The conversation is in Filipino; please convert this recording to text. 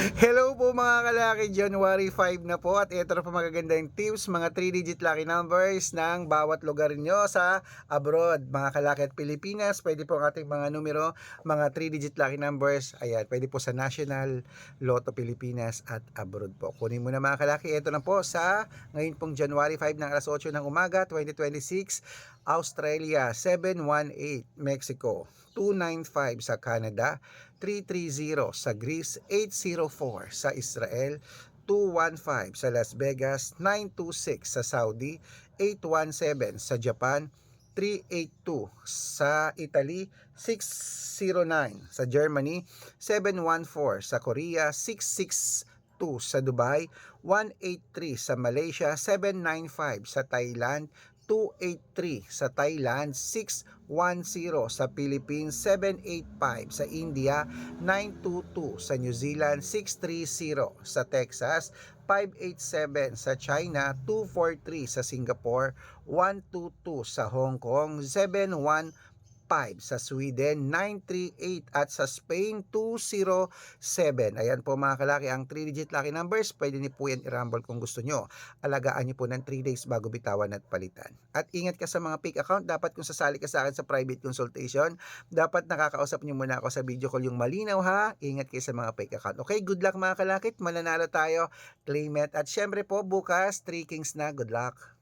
Hello po mga kalaki, January 5 na po at ito na po magagandang tips, mga 3-digit lucky numbers ng bawat lugar nyo sa abroad. Mga kalaki at Pilipinas, pwede po ang ating mga numero, mga 3-digit lucky numbers. Ayan, pwede po sa National, Lotto Pilipinas at abroad po. Kunin mo na mga kalaki, ito na po sa ngayon pong January 5 ng alas 8 ng umaga, 2026, Australia 718, Mexico 295 sa Canada, 330 sa Greece, 804 sa Israel, 215 sa Las Vegas, 926 sa Saudi, 817 sa Japan, 382 sa Italy, 609 sa Germany, 714 sa Korea, 662 sa Dubai, 183 sa Malaysia, 795 sa Thailand, 283 sa Thailand, 610 sa Philippines, 785 sa India, 922 sa New Zealand, 630 sa Texas, 587 sa China, 243 sa Singapore, 122 sa Hong Kong, 715 sa Sweden, 938 at sa Spain 207. Ayan po mga kalaki ang 3-digit lucky numbers. Pwede niyo po yan i-rumble kung gusto nyo. Alagaan niyo po ng 3 days bago bitawan at palitan. At ingat ka sa mga fake account. Dapat kung sasali ka sa akin sa private consultation, dapat nakakausap niyo muna ako sa video call yung malinaw ha. Ingat kayo sa mga fake account. Okay, good luck mga kalakit. Mananalo tayo. Claim it. At syempre po bukas 3 Kings na. Good luck.